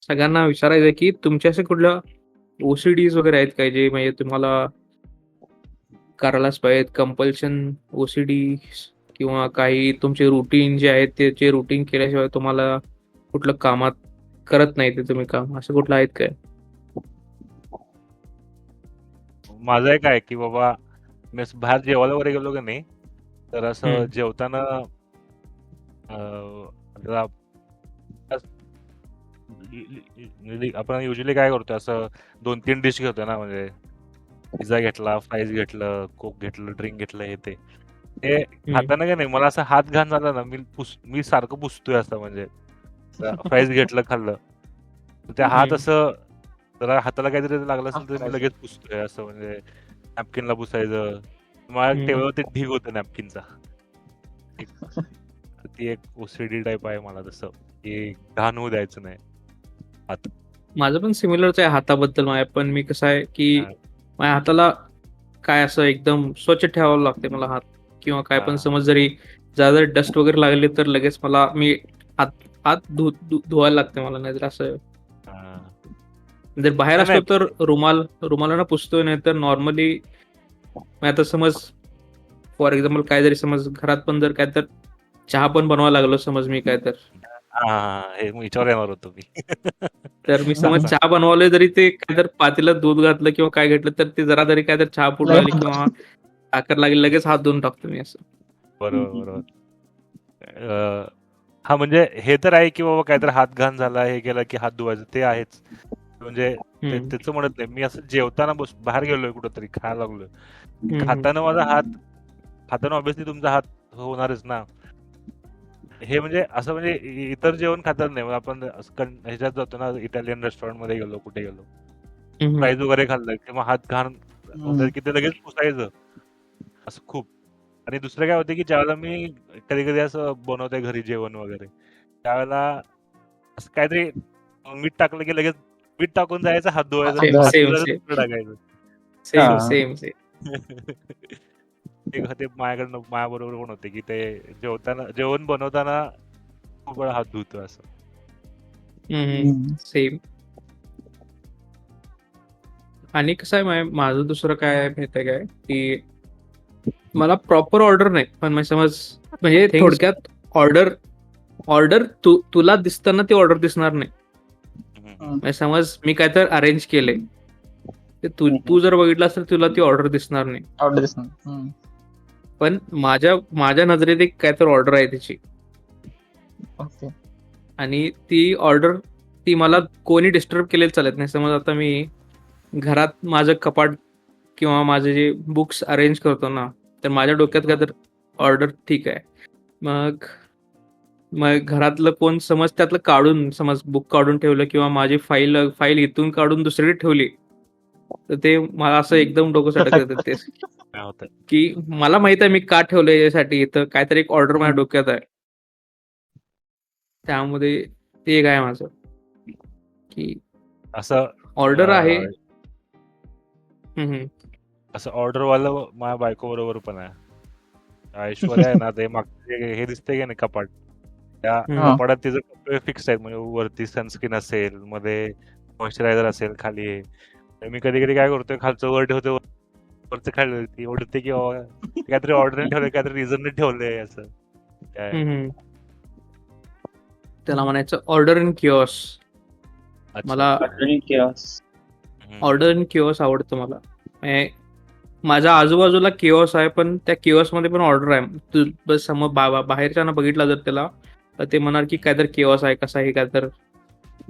सगळ्यांना विचारायचं की तुमच्या असे कुठल्या ओसीडीज वगैरे आहेत काय जे म्हणजे तुम्हाला करायलाच पाहिजेत कंपल्शन ओसीडी, किंवा काही तुमचे रुटीन जे आहेत त्याचे रुटीन केल्याशिवाय तुम्हाला कुठलं कामात करत नाही ते तुम्ही काम, असं कुठलं आहेत काय? माझं एक आहे की बाबा मी असं बाहेर जेवायला वगैरे गेलो की नाही, तर असं जेवताना आपल्याला आपण युजली काय करतो, असं 2-3 डिश घेतो ना, म्हणजे पिझ्झा घेतला, फ्राईज घेतलं, कोक घेतलं, ड्रिंक घेतलं, हे ते खाताना का नाही मला असं हात घाण झाला ना, मी सारखं पुसतोय असं, म्हणजे फ्राईज घेतलं खाल्लं तर त्या हात असं जरा हाताला काहीतरी लागलं असेल तर मी लगेच पुसतोय असं, म्हणजे नॅपकिनला पुसायचं. माझ्या टेबलवरती ढीग होतं नॅपकिनचा. ती एक ओसीडी टाईप आहे मला, तसं की घाण होऊ द्यायचं नाही हात. माझं पण सिमिलरच आहे हाताबद्दल. माझ्या पण मी कसं आहे की माझ्या हाताला काय असं एकदम स्वच्छ ठेवावं लागते मला हात, किंवा काय पण समज जरी जर डस्ट वगैरे लागली तर लगेच मी हात धुवायला लागते मला, नाहीतर असं जर बाहेर असलो तर रुमालानं पुसतोय, नाही तर नॉर्मली आता समज फॉर एक्झाम्पल काय जरी समज घरात पण जर काय तर चहा पण बनवायला लागलो समज मी काय तर हे विचार येणार होतो मी. तर मी समज चहा बनवले जरी ते काय तर पातेल्यात दूध घातलं किंवा काय घेतलं तर ते जरा तरी काय तर चहा फुट लागली किंवा साखर लागली लगेच हात धुवून टाकतो मी असं. बरोबर. हा म्हणजे हे तर आहे की बाबा काहीतरी हात घाण झाला, हे केलं की हात धुवायचं, ते आहेच. म्हणजे त्याचं म्हणत नाही मी. असं जेवताना बाहेर गेलोय कुठंतरी खायला लागलोय, खाताना माझा खाताना ऑब्व्हियसली तुमचा हात होणारच ना. हे म्हणजे असं म्हणजे इतर जेवण खातात नाही, आपण ह्याच्यात जातो ना, इटालियन रेस्टॉरंट मध्ये गेलो, कुठे गेलो, फ्राईज वगैरे खाल्लं किंवा हात घाण होतं की ते लगेच पुसायचं असं खूप. आणि दुसरं काय होतं की ज्यावेळेला मी कधी कधी असं बनवतोय घरी जेवण वगैरे, त्यावेळेला असं काहीतरी मीठ टाकलं की लगेच मीठ टाकून जायचं, हात धुवायचं, टाकायचं. सेम ते माझ्याकडनं माझ्याबरोबर पण होते की ते जेवण बनवताना खूप वेळा हात धुतो असं. सेम. आणि कसं आहे माझं दुसरं काय माहिती आहे काय की मला प्रॉपर ऑर्डर नाही, पण समज म्हणजे थोडक्यात ऑर्डर तुला दिसताना ती ऑर्डर दिसणार नाही. समज मी काय तर अरेंज केले ते तू जर बघितलास तर तुला ती ऑर्डर दिसणार नाही. पण माझ्या नजरेत एक काय तर ऑर्डर आहे त्याची, आणि ती ऑर्डर ती मला कोणी डिस्टर्ब केलेलं चालत नाही. समज आता मी घरात माझं कपाट किंवा माझे जे बुक्स अरेंज करतो ना, तर माझ्या डोक्यात काय तर ऑर्डर ठीक आहे. मग घरातलं कोण समज त्यातलं काढून समज बुक काढून ठेवलं किंवा माझी फाईल इथून काढून दुसरीकडे ठेवली तर ते मला असं एकदम डोकं सटक येतं ते की मला माहित आहे मी का ठेवलं यासाठी, इथं काहीतरी एक ऑर्डर माझ्या डोक्यात आहे. त्यामध्ये ते एक आहे माझं की असं ऑर्डर आहे. असं ऑर्डरवालं माझ्या बायको बरोबर पण आहे. ऐश्वर्या आहे ना, ते मागचे हे दिसते की नाही कपाट, त्या कपाटात तिचं कपडे फिक्स आहेत, म्हणजे वरती सनस्क्रीन असेल, मध्ये मॉइश्चरायझर असेल, खाली आहे. मी कधी कधी काय करतोय, खालचं वर ठेवतो, वरचं खाली ती ओढते की काहीतरी ऑर्डरने ठेवलंय, काहीतरी रिझनने ठेवलंय असं. त्याला म्हणायचं ऑर्डर इन किओस. मला ऑर्डर इन किओस आवडतं. मला माझ्या आजूबाजूला किओस आहे, पण त्या किओस मध्ये पण ऑर्डर आहे. तू बस समोर बाहेरच्या बघितला जर त्याला तर ते म्हणणार की काहीतरी किओस आहे, कसं आहे, काय तर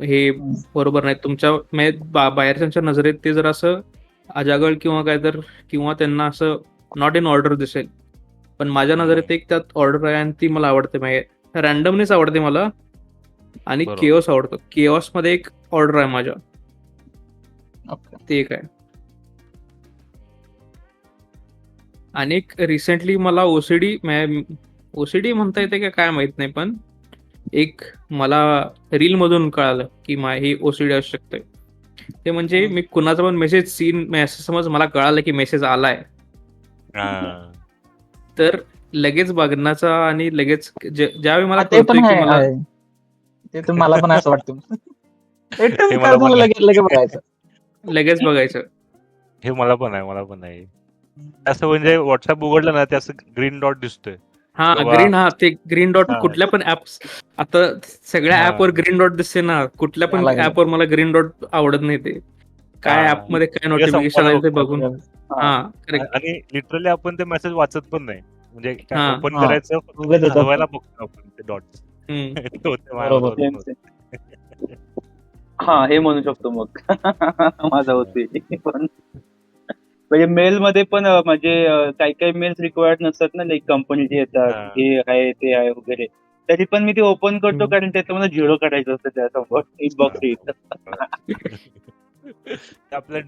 हे बरोबर नाही. तुमच्या बाहेरच्या नजरेत ते जर असं अजागळ किंवा काय तर किंवा त्यांना असं नॉट इन ऑर्डर दिसेल, पण माझ्या नजरेत एक त्यात ऑर्डर आहे आणि ती मला आवडते. रॅन्डमनेस आवडते मला, आणि किओस आवडतो. किओस मध्ये एक ऑर्डर आहे माझ्या, ते एक आहे. आणि रिसेंटली मला ओसीडी म्हणता येते का काय माहित नाही, पण एक मला रील मधून कळालं की ही ओसीडी असू शकते. ते म्हणजे मी कुणाचा पण मेसेज समज मला कळालं की मेसेज आलाय तर लगेच बघण्याचा, आणि लगेच ज्यावेळी मला ते पण मला पण असं वाटतं. एकटं हे मी मला काय पण झालं आहे. लगेच बघायचं. लगेच बघायचं. हे मला पण आहे. असं म्हणजे व्हॉट्सअप उघडलं ना ते असं ग्रीन डॉट दिसतोय. हा बाबा ते ग्रीन डॉट हा. कुठल्या पण ऍप्स आता सगळ्या हा. ऍपवर ग्रीन डॉट दिसते ना, कुठल्या पण याला गेलं. ऍपवर मला ग्रीन डॉट आवडत नाही ते. काय हा. ऍप मध्ये काय ते नोटिफिकेशन संपवायला आले ते बघतो बघून. आपण. हा. हा करेक्ट. आणि लिटरली आपण ते मेसेज वाचत पण नाही. म्हणजे काय हा. ओपन हा. करायचं उगाच येतात हलवायला ते. बघतो आपण ते डॉट्स. हम्म. ते होते बरोबर. माझ्याबरोबर पण सेम होते. हा हे म्हणू शकतो मग माझा होते पण म्हणजे मेल मध्ये पण म्हणजे काही काही मेल्स रिक्वायर्ड नसतात ना, लाईक कंपनीचे येतात हा. हे आहे ते आहे वगैरे, तरी पण मी ते ओपन करतो हम्म. कारण त्याच्यामध्ये झिरो काढायचं असतं त्यासमोर इनबॉक्स येत.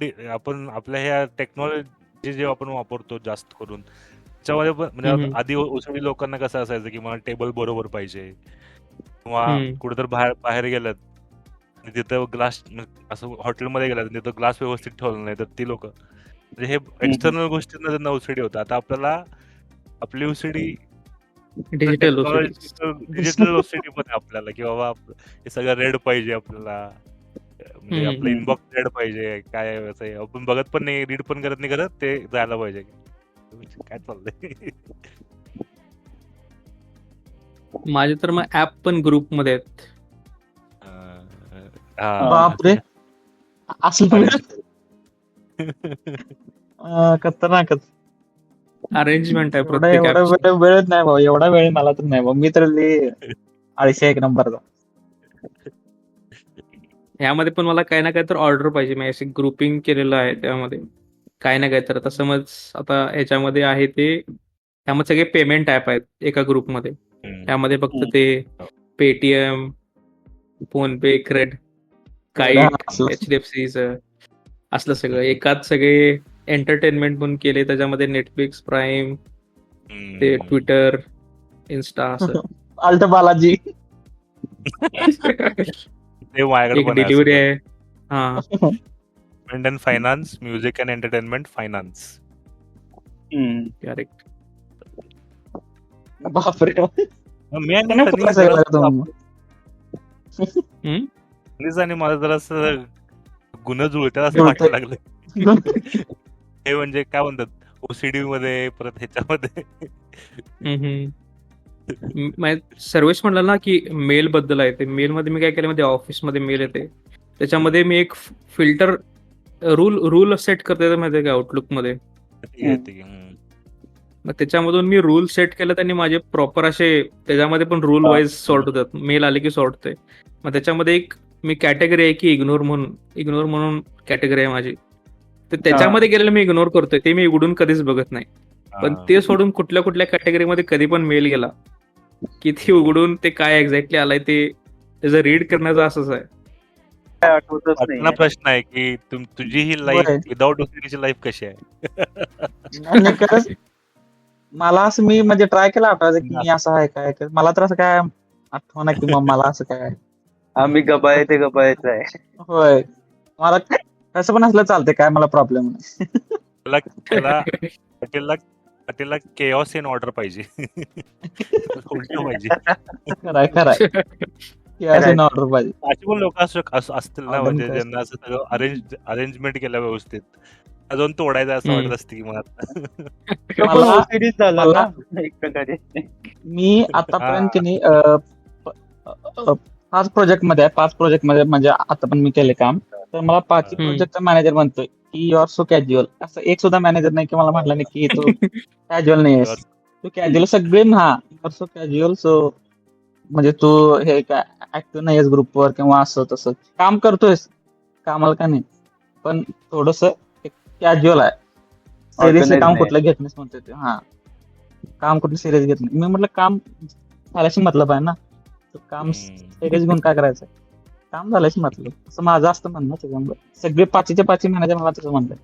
ते आपण आपल्या ह्या टेक्नॉलॉजी जे आपण वापरतो जास्त करून त्याच्यामध्ये पण म्हणजे हम्म. आधी ओसडी लोकांना कसं असायचं की मला टेबल बरोबर पाहिजे किंवा हम्म. कुठेतर बाहेर बाहेर गेलं आणि तिथं ग्लास असं हॉटेलमध्ये गेलं तिथं ग्लास व्यवस्थित ठेवलं नाही तर ती लोक म्हणजे हे एक्सटर्नल गोष्टींना त्यांना ओसीडी होतं. आता आपल्याला आपली OCD digital OCD. Digital OCD पण आहे आपल्याला की बाबा हे सगळं रेड पाहिजे आपल्याला, म्हणजे हम्म. आपलं इनबॉक्स रेड पाहिजे, काय आहे असं आहे. आपण बघत पण नाही, रीड पण करत नाही, करत ते जायला पाहिजे. काय चाललंय? माझे तर मग ऍप पण ग्रुप मध्ये आहेत. हा. बापरे असलं खतरनाकच. अरेंजमेंट आहे एवढा प्रत्येक एवढा ऍपची. वेळ नाही भाऊ, एवढा वेळ मला तर नाही भाऊ. मी तर आळशी एक नंबरचा. ह्यामध्ये पण मला काही ना काही तर ऑर्डर पाहिजे. मी असे ग्रुपिंग केलेलं आहे त्यामध्ये काही ना काही तर. आता समज आता ह्याच्यामध्ये आहे ते, त्यामध्ये सगळे पेमेंट ऍप आहेत एका ग्रुपमध्ये. त्यामध्ये फक्त ते पेटीएम, फोनपे, काईट, असलं. HDFCचं असलं सगळं एकाच सगळे एंटरटेनमेंट पण केले त्याच्यामध्ये. नेटफ्लिक्स, प्राईम, ते ट्विटर, इन्स्टा असं. आल्ट बालाजी. ते माझ्याकडे एक पण डिलिव्हरी आहे. हा payment and finance, music and entertainment finance. Correct. बापरे. मी आणि कोणी सनी कुठला सगळा तुम्ही? सनीच आणि मला जरा गुन्हा जुळतात असं जुळतंय. वाटायला लागलं. हे म्हणजे काय म्हणतात ओसीडी मध्ये परत ह्याच्यामध्ये. सर्व्हिस म्हणलं ना की मेल बद्दल आहे. ते मेल मध्ये मी काय केलं मध्ये, ऑफिसमध्ये मेल येते त्याच्यामध्ये मी एक फिल्टर रूल सेट करते माहिती का आउटलुक मध्ये. मग त्याच्यामधून मी रूल सेट केलं त्यांनी माझे प्रॉपर असे त्याच्यामध्ये पण रूल वाईज सॉर्ट होतात. मेल आले की सॉर्ट होते. मग त्याच्यामध्ये एक मी कॅटेगरी आहे की इग्नोर म्हणून कॅटेगरी आहे माझी. तर त्याच्यामध्ये गेलेलं मी इग्नोर करतोय, ते मी उघडून कधीच बघत नाही. पण ते सोडून कुठल्या कुठल्या कॅटेगरीमध्ये कधी पण मेल गेला की ते उघडून ते काय एक्झॅक्टली आलाय ते त्याचं रीड करण्याचं असंच आहे. काय आठवतच आपला नाही. प्रश्न आहे की तुझी ही लाईफ होय. विदाउट ओसीडीची लाईफ कशी आहे? आणि खरंच मला असं मी म्हणजे ट्राय केला आठवायचं की मी असं आहे काय. मला तर असं काय आठवना की मग मला असं काय. आम्ही गबाय ते गबायच आहे. होय, मला कसं पण असलं चालतंय, काय मला प्रॉब्लेम नाही. त्याला केऑस इन ऑर्डर पाहिजे. उलट पाहिजे. खराय ऑर्डर पाहिजे. अशी पण लोक असतील ना, Order म्हणजे काय ज्यांना असं सगळं अरेंजमेंट केलं व्यवस्थित, अजून तोडायचं असं वाटत असते की मला. मला- OCD झालं मला- ना एक प्रकारे. मी आतापर्यंत की नाही 5 प्रोजेक्ट मध्ये म्हणजे आता पण मी केले काम. तर मला 5 प्रोजेक्टचा मॅनेजर म्हणतोय की यू आर सो कॅज्युअल. असं एक सुद्धा मॅनेजर नाही की मला म्हटलं नाही की तू कॅज्युअल नाही आहेस, तू कॅज्युअल. सगळे you are so casual. So म्हणजे तू हे काय ऍक्टिव्ह नाही आहेस ग्रुपवर किंवा असं तसं. काम करतोयस, कामाला का नाही, पण थोडस कॅज्युअल आहे. सिरियसली Organized काम नाही. कुठलं घेत नाहीस म्हणतोय ते. काम कुठलं सिरियस घेत नाही. मी म्हटलं काम झाल्याशी मतलब आहे ना, तू काम सिरियस घेऊन काय करायचं, काम झाल्याशी मतलब, असं माझं असतं म्हणणं. त्याच्यामुळे सगळे 5च्या 5 मॅनेजर मला तसं म्हणतात.